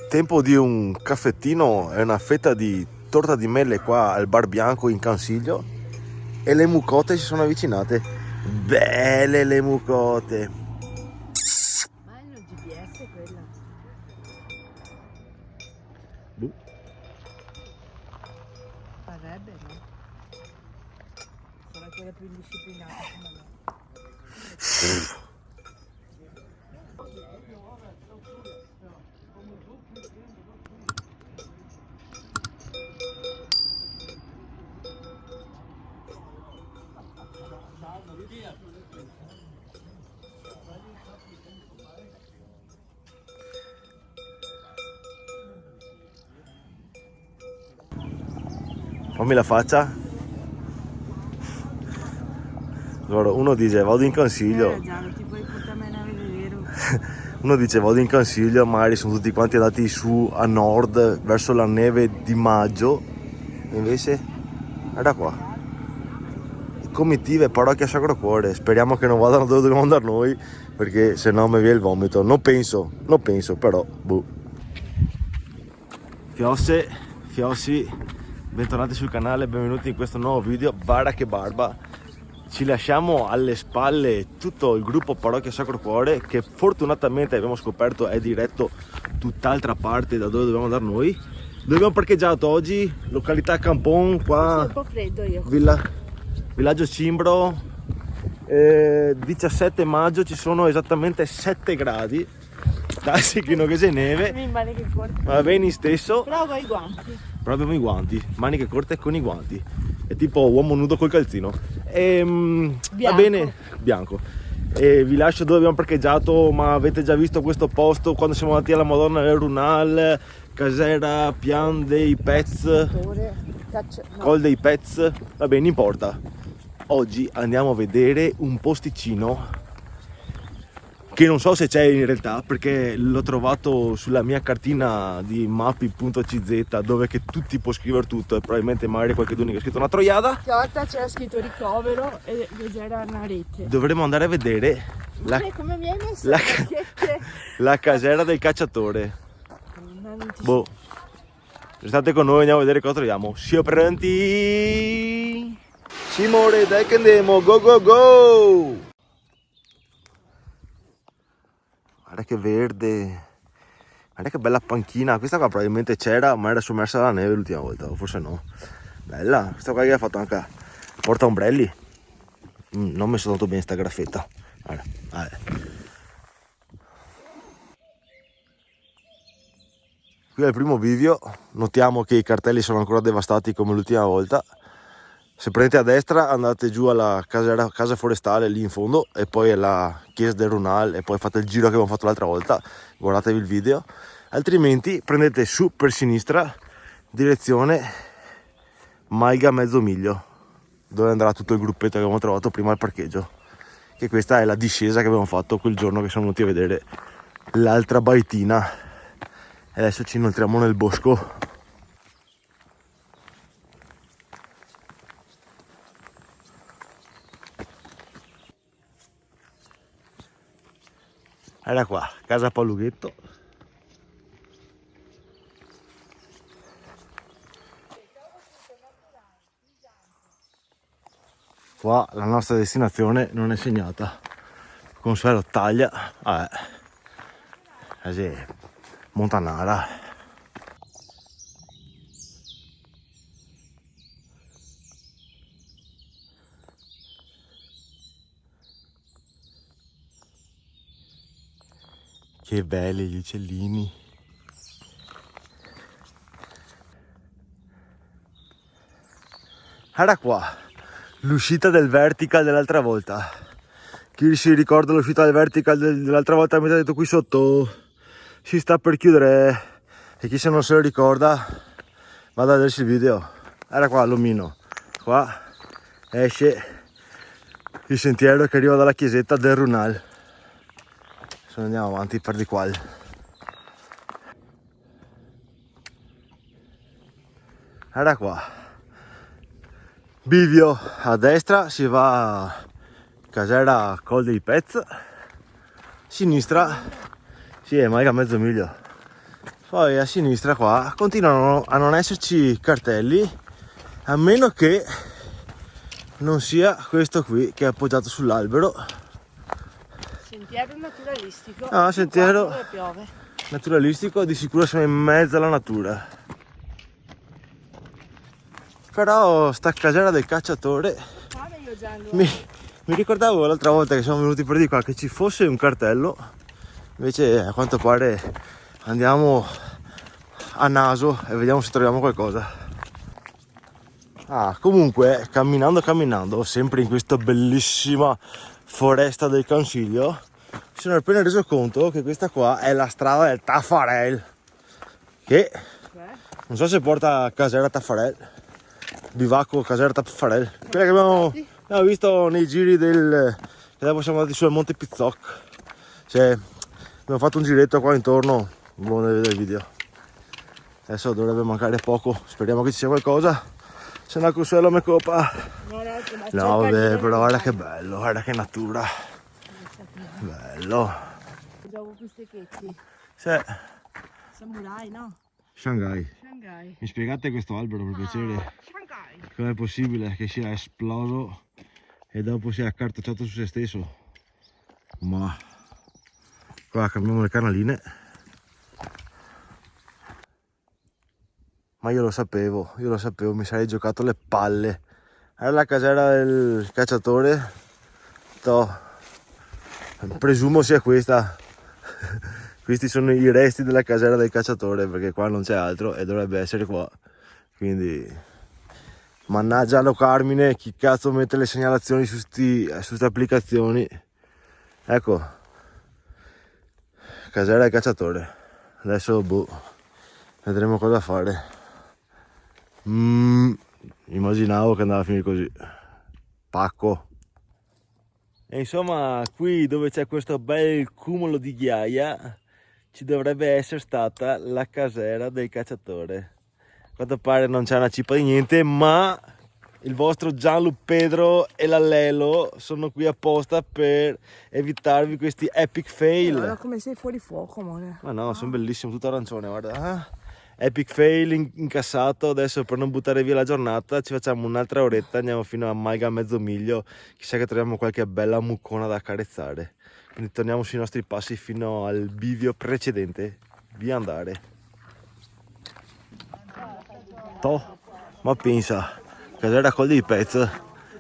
Tempo di un caffettino e una fetta di torta di mele qua al Bar Bianco in Cansiglio e le mucote si sono avvicinate. Belle le mucote. Ma è il GPS quella? Boh. Parrebbe, no? Sarà quella più indisciplinata come me. Fammi la faccia. Allora, uno dice vado in Consiglio. Già, ti puoi portarmi a vedere. Uno dice vado in Consiglio, magari sono tutti quanti andati su a nord verso la neve di maggio. Invece era qua. Comitive Parrocchia Sacro Cuore. Speriamo che non vadano dove dobbiamo andare noi, perché se no mi viene il vomito. Non penso, però boh. Fiossi, bentornati sul canale, benvenuti in questo nuovo video. Bara che barba. Ci lasciamo alle spalle tutto il gruppo Parrocchia Sacro Cuore, che fortunatamente abbiamo scoperto è diretto tutt'altra parte da dove dobbiamo andare noi. Dove abbiamo parcheggiato oggi? Località Campon, qua. È un po' freddo io. Villaggio Cimbro. 17 maggio, ci sono esattamente 7 gradi. Tassi che non che c'è neve. Mi maniche corte. Va bene stesso. Però ho i guanti. Però abbiamo i guanti, maniche corte con i guanti. È tipo uomo nudo col calzino. Va bene, bianco. E vi lascio dove abbiamo parcheggiato, ma avete già visto questo posto quando siamo andati alla Madonna del Runal, Casera, Pian dei Pets, Col dei Pets. Va bene, non importa. Oggi andiamo a vedere un posticino che non so se c'è in realtà, perché l'ho trovato sulla mia cartina di mapi.cz, dove che tu ti puoi scrivere tutto e probabilmente magari qualcuno che ha scritto una troiada. Stavolta c'era scritto ricovero e c'era una rete. Dovremmo andare a vedere Come mi hai messo la casera del cacciatore. Boh, restate con noi, andiamo a vedere cosa troviamo. Siamo pronti? Simone, dai che andiamo, go go go! Guarda che verde, guarda che bella panchina. Questa qua probabilmente c'era, ma era sommersa dalla neve l'ultima volta, o forse no. Bella, questa qua che ha fatto anche porta ombrelli. Non ho messo tanto bene sta graffetta. Guarda. Qui è il primo bivio, notiamo che i cartelli sono ancora devastati come l'ultima volta. Se prendete a destra andate giù alla casa forestale lì in fondo e poi alla chiesa del Runal e poi fate il giro che abbiamo fatto l'altra volta, guardatevi il video. Altrimenti prendete su per sinistra direzione Malga mezzo miglio, dove andrà tutto il gruppetto che abbiamo trovato prima al parcheggio, che questa è la discesa che abbiamo fatto quel giorno che siamo venuti a vedere l'altra baitina. E adesso ci inoltriamo nel bosco. Era qua, casa Palughetto. Qua la nostra destinazione non è segnata. Consuelo taglia. Così, Montanara. Che belli gli uccellini. Era qua l'uscita del vertical dell'altra volta. Chi si ricorda l'uscita del vertical dell'altra volta mi ha detto qui sotto si sta per chiudere, e chi se non se lo ricorda vada a vedersi il video. Era qua l'omino, qua esce il sentiero che arriva dalla chiesetta del Runal. Adesso andiamo avanti per di qua. Era qua bivio, a destra si va a Casera Col dei Pets, sinistra si è Malga mezzo miglio. Poi a sinistra qua continuano a non esserci cartelli, a meno che non sia questo qui che è appoggiato sull'albero. Sentiero naturalistico. Ah, sentiero Dove piove. naturalistico, di sicuro siamo in mezzo alla natura. Però sta casera del cacciatore Io già mi ricordavo l'altra volta che siamo venuti per di qua che ci fosse un cartello, invece a quanto pare andiamo a naso e vediamo se troviamo qualcosa. Comunque camminando sempre in questa bellissima foresta del Consiglio, mi sono appena reso conto che questa qua è la strada del Taffarel, che non so se porta a Casera Taffarel, bivacco Casera Taffarel, quella che abbiamo visto nei giri che dopo siamo andati sul Monte Pizzoc. Cioè, abbiamo fatto un giretto qua intorno, buono da vedere il video. Adesso dovrebbe mancare poco, speriamo che ci sia qualcosa. Se no Consuelo mi copa. No vabbè, però guarda che bello, guarda che natura. Bello. Gioco con questi checchi. Sì. Samurai, no? Shanghai. Shanghai. Mi spiegate questo albero per piacere? Shanghai. Com'è possibile che sia esploso e dopo sia accartocciato su se stesso? Ma qua cambiamo le canaline. Ma io lo sapevo, mi sarei giocato le palle. Era la casera del cacciatore. Presumo sia questa. Questi sono i resti della casera del cacciatore, perché qua non c'è altro e dovrebbe essere qua. Quindi mannaggia lo Carmine, chi cazzo mette le segnalazioni su queste applicazioni. Ecco, casera del cacciatore. Adesso vedremo cosa fare. Immaginavo che andava a finire così. Pacco. E insomma, qui dove c'è questo bel cumulo di ghiaia ci dovrebbe essere stata la casera del cacciatore. A quanto pare non c'è una cippa di niente, ma il vostro Gianlu Pedro e l'Allelo sono qui apposta per evitarvi questi epic fail. Allora, come sei fuori fuoco, amore. Ma no, sono bellissimo, tutto arancione, guarda. Epic fail incassato. Adesso, per non buttare via la giornata, ci facciamo un'altra oretta, andiamo fino a Maiga mezzo miglio, chissà che troviamo qualche bella muccona da accarezzare. Quindi torniamo sui nostri passi fino al bivio precedente. Via andare. Ma pensa, casera Col dei Pez,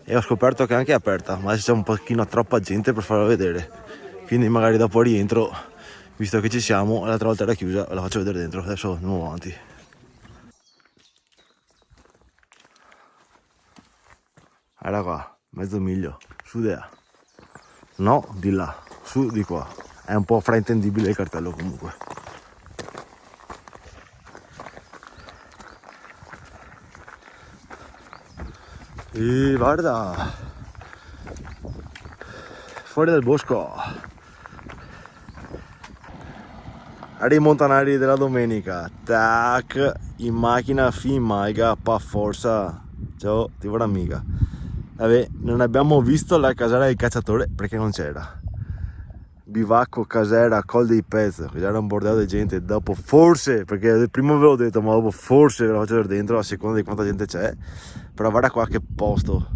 e ho scoperto che è anche aperta, ma adesso c'è un pochino troppa gente per farla vedere, quindi magari dopo rientro, visto che ci siamo. L'altra volta era chiusa, la faccio vedere dentro. Adesso andiamo avanti. Guarda qua, mezzo miglio, su di là. No, di là, su di qua. È un po' fraintendibile il cartello comunque. E guarda, fuori dal bosco. Ai montanari della domenica, tac, in macchina fin Maiga, pa forza. Ciao, ti vorrà amica. Vabbè, non abbiamo visto la casera del cacciatore perché non c'era. Bivacco, casera, Col dei Pez, che era un bordello di gente. Dopo forse, perché prima ve l'ho detto, ma dopo forse ve la faccio vedere dentro a seconda di quanta gente c'è. Però guarda qua che posto,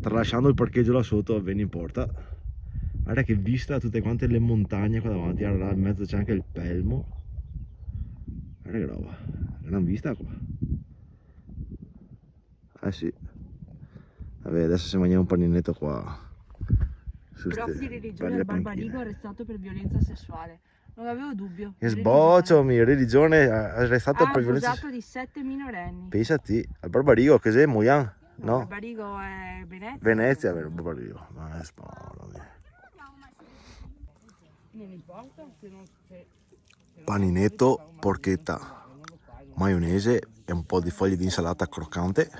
tralasciando il parcheggio là sotto, ben in porta. Guarda che vista, tutte quante le montagne qua davanti, là in mezzo c'è anche il Pelmo. Guarda che roba, gran vista qua. Eh sì. Vabbè, adesso se mangiamo un paninetto qua. Prof di religione al Barbarigo arrestato per violenza sessuale. Non avevo dubbio. Che sboccio, religione arrestato per violenza. Accusato di 7 minorenni. Pensati, al Barbarigo, che sei Moyan? No? Barbarigo è Venezia. Venezia, vero, Barbarigo. Ma è sparo. Non importa. Paninetto, porchetta, maionese e un po' di foglie di insalata croccante.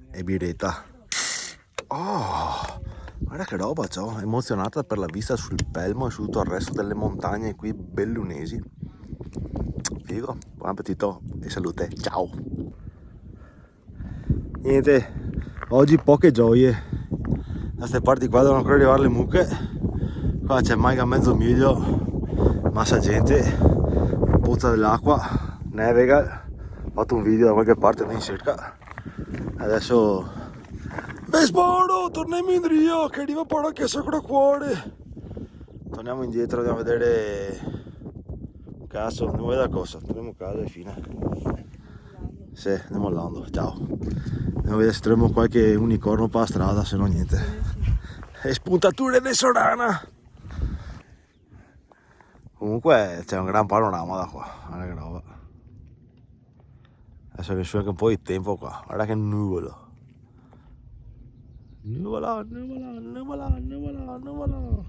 E biretta. Oh, guarda che roba c'ho, emozionata per la vista sul Pelmo e su tutto il resto delle montagne qui bellunesi. Figo, buon appetito e salute, ciao. Niente, oggi poche gioie. Da queste parti qua devono ancora arrivare le mucche. Qua c'è Maiga mezzo miglio, massa gente, pozza dell'acqua, navega. Ho fatto un video da qualche parte in cerca. Adesso sporo, torniamo in Rio che arriva poi anche sacro cuore. Torniamo indietro, andiamo a vedere. Cazzo, andiamo a vedere cosa, torniamo a casa e fine. Sì, andiamo all'ando, ciao. Andiamo a vedere se troviamo qualche unicorno per la strada, se no niente. E spuntature di Sorana. Comunque c'è un gran panorama da qua, guarda che roba. Adesso che c'è anche un po' di tempo qua, guarda che nuvolo. Nuvola, nuvola, nuvola, nuvola, nuvola.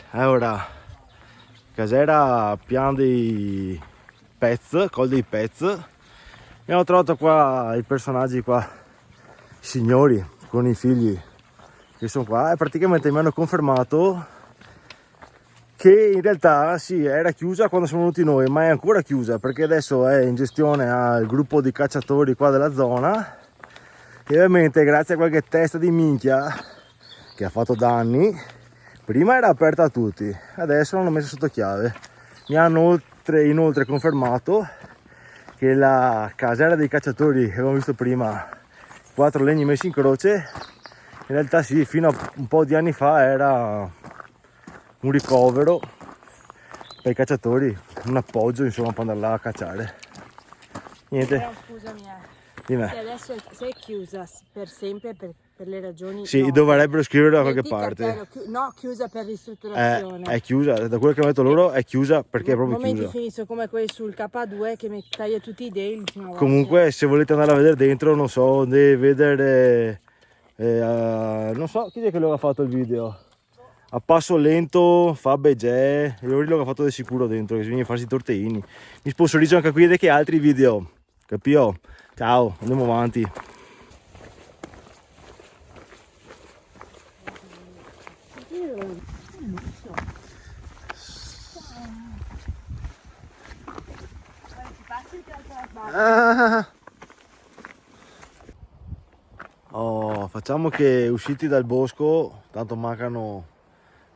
Allora, casera pian di Pez, Col dei Pez. Abbiamo trovato qua i personaggi qua, i signori con i figli che sono qua e praticamente mi hanno confermato che in realtà sì, era chiusa quando siamo venuti noi, ma è ancora chiusa perché adesso è in gestione al gruppo di cacciatori qua della zona e ovviamente grazie a qualche testa di minchia che ha fatto danni, prima era aperta a tutti, adesso l'hanno messa sotto chiave. Mi hanno inoltre confermato che la casera dei cacciatori che abbiamo visto prima, 4 legni messi in croce, in realtà sì, fino a un po' di anni fa era un ricovero per i cacciatori, un appoggio insomma per andare là a cacciare. Niente. Però scusami, Dimmi. se adesso se è chiusa per sempre per le ragioni... Sì, no, dovrebbero scriverlo da qualche metti parte. cartello, no, chiusa per ristrutturazione. È chiusa, da quello che hanno detto loro è chiusa perché è proprio Momenti chiusa. finiscono come quelli sul K2 che mi taglia tutti i dei l'ultima volta. Comunque se volete andare a vedere dentro, non so, deve vedere... non so chi è che lo ha fatto il video. A passo lento, fa begè, e loro l'ho fatto di sicuro dentro, che bisogna farsi i torteini. Mi sponsorizzano anche qui che altri video, capito? Ciao, andiamo avanti. Oh, facciamo che usciti dal bosco, tanto mancano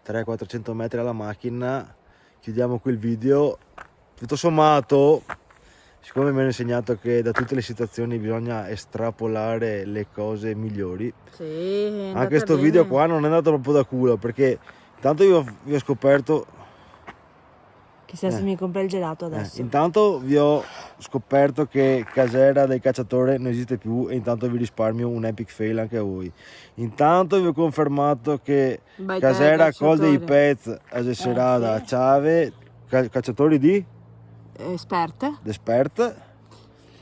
300-400 metri alla macchina, chiudiamo qui il video. Tutto sommato, siccome mi hanno insegnato che da tutte le situazioni bisogna estrapolare le cose migliori, Sì, anche sto video qua non è andato proprio da culo, perché intanto vi ho scoperto... Chissà se mi compra il gelato adesso. Intanto vi ho scoperto che casera del cacciatore non esiste più e intanto vi risparmio un epic fail anche a voi. Intanto vi ho confermato che casera Col dei Pez a Gesserada, sì. Ciave, cacciatori di Esperte. Despert,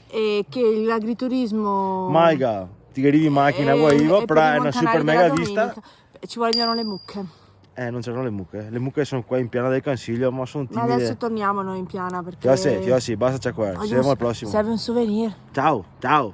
E che l'agriturismo... Maiga, ti arrivi in macchina a Guaiva, però è una super mega vista. Ci vogliono le mucche. Non c'erano le mucche sono qua in Piana del Consiglio, ma sono Ma timide. adesso torniamo noi in Piana perché... Sì, basta qua. Ci vediamo al prossimo. Serve un souvenir. Ciao, ciao.